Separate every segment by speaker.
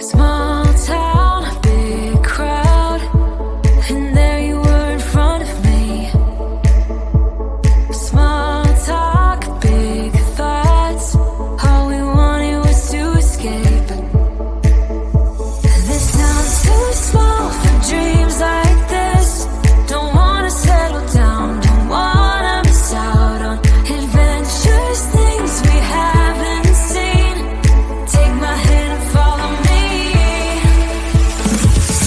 Speaker 1: Small town, big crowd, and there you were in front of me. Small talk, big thoughts, all we wanted was to escape. This sounds too small for dreams like this. Don't wanna settle down, don't wanna miss out on adventures, things we haven't seen. Take my hand and follow me.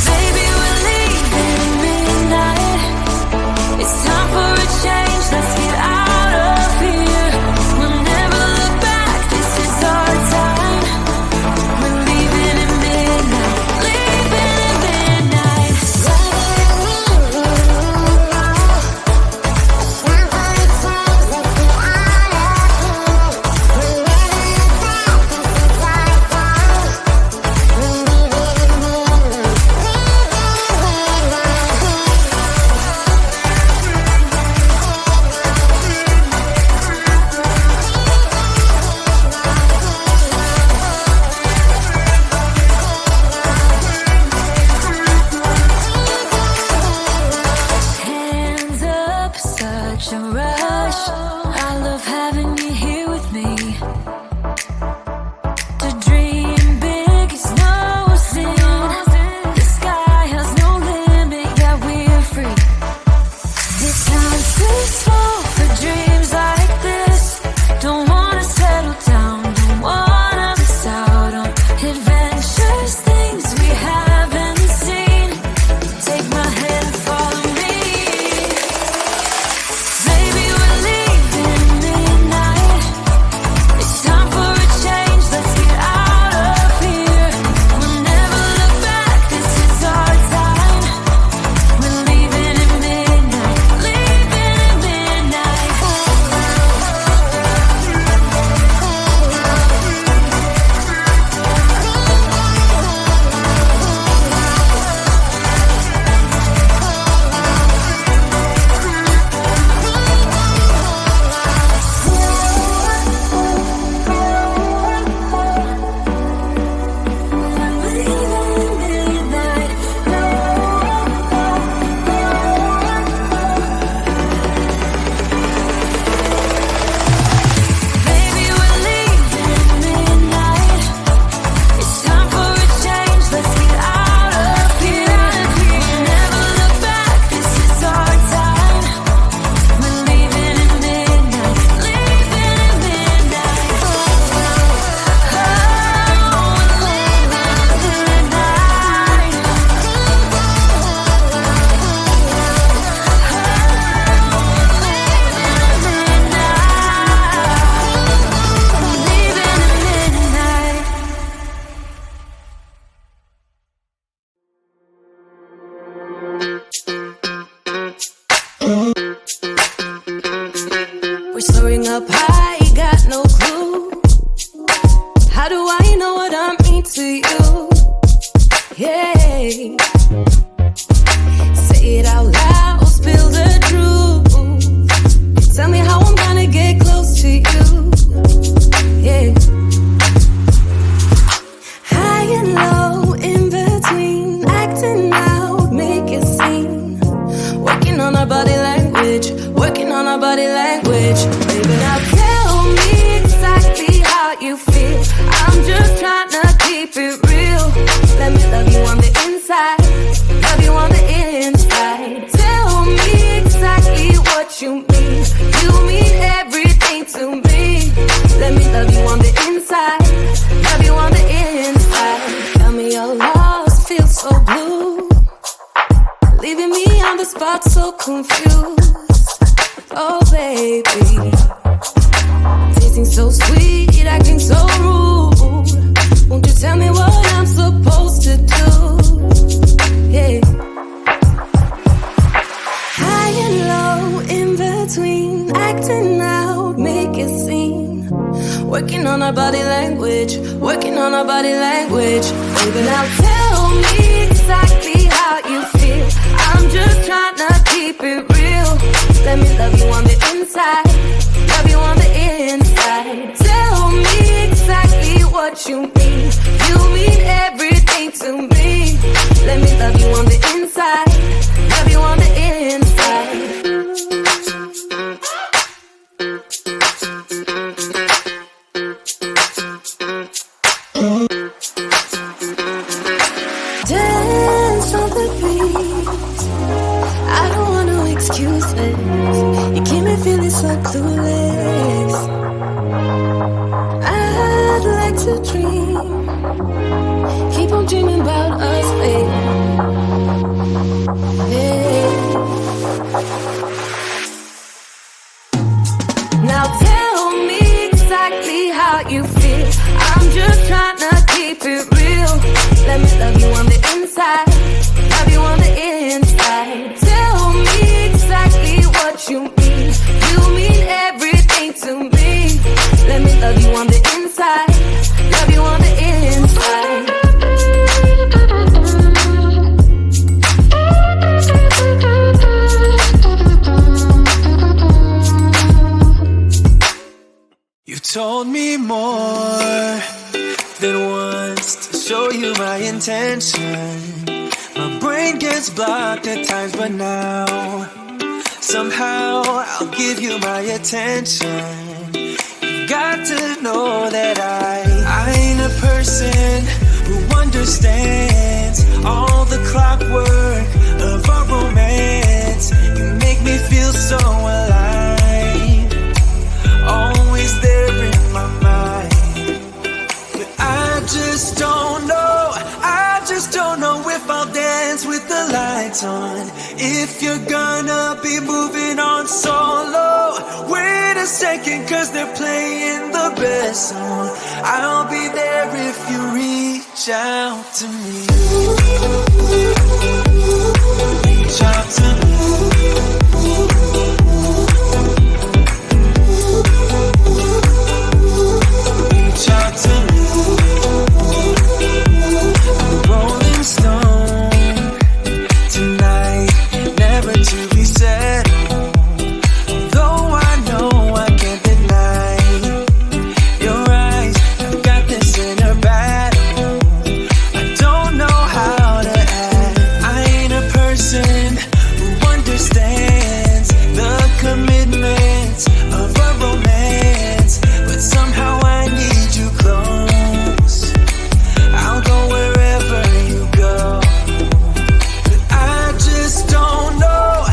Speaker 1: Baby, we're leaving at midnight. It's time for a change, let's get out of here. We'll never look back, this is our time. We're leaving at midnight, leaving at midnight. Hands up, such a rush. I love having you here with me. To dream big is no sin. The sky has no limit, yeah, we're free. This sounds too small for dreams like this. Don't wanna settle down, don't wanna miss out on adventures, things we haven't seen. Take my hand and follow me. Baby, we're leaving at midnight. It's time for a change, let's get out of here. We'll never look back, this is our time. We're leaving at midnight, leaving at midnight. Baby, we're leaving at midnight. It's time for a change, let's get out of here. We'll never look back, this is our time. We're leaving at midnight, leaving at midnight. Oh, we're leaving at midnight. Leaving at midnight.
Speaker 2: We're soaring up high, got no clue. How do I know what I mean to you? Yeah. Say it out loud, spill the truth. Tell me how I'm gonna get close to you. Yeah. High and low, in between, acting out, make it seem. Working on our body language, working on our body language. Baby, now tell me exactly how you feel. I'm just trying to keep it real. Let me love you on the inside, love you on the inside. Tell me exactly what you mean. You mean everything to me. Let me love you on the inside, love you on the inside. Tell me you're lost, feel so blue, leaving me on the spot so confused. Oh baby, tasting so sweet, acting so rude. Won't you tell me what I'm supposed to do? Yeah. High and low, in between, acting out, make it seem. Working on our body language, working on our body language. Baby, now tell me exactly how you feel. I'm just trying to keep it real. Let me love you on the inside, love you on the inside. Tell me exactly what you mean. You mean everything to me. Let me love you on the inside. Love you on the inside. Dance on the breeze. I don't want no excuses. You keep me feeling so clueless. I'd like to dream. Keep on dreaming about us, baby. Now tell me exactly how you feel. I'm just trying to keep it real. Let me love you on the inside. Love you on the inside. Tell me exactly what you mean. You mean everything to me. Let me love you on the inside. Love you on the inside.
Speaker 3: You told me more than once to show you my intention. My brain gets blocked at times, but now somehow I'll give you my attention. You got to know that I ain't a person who understands all the clockwork of our romance. You make me feel so alive, always there in my mind. But I just don't know if I'll dance with the lights on. If you're gonna be moving on solo, wait a second, cause they're playing the best song. I'll be there if you reach out to me. Reach out to me. Reach out to me. I'm a rolling stone tonight, never to be settled. Though I know I can't deny your eyes, I've got this inner battle. I don't know how to act. I ain't a person who understands the commitments of a romance, but somehow I need you close. I'll go wherever you go. But I just don't know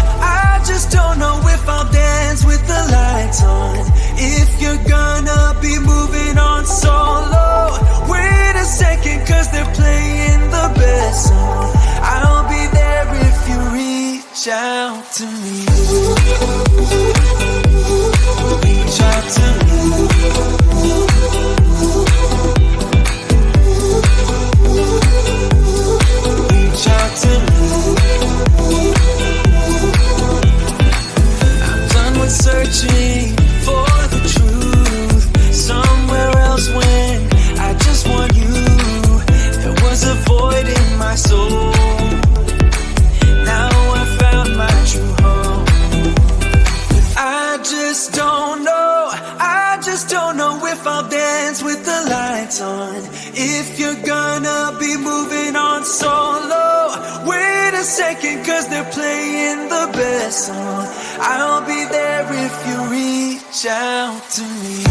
Speaker 3: if I'll dance with the lights on. If you're gonna be moving on solo, wait a second, cause they're playing the best song. I'll be there if you reach out to me. Reach out to me. Reach out to me. I'm done with searching for the truth somewhere else when I just want you. There was a void in my soul. Now I found my true home. But I just don't know if I'll dance with the lights on. If you're gonna be moving on solo, wait a second, cause they're playing the best song. I'll be there if you reach out to me.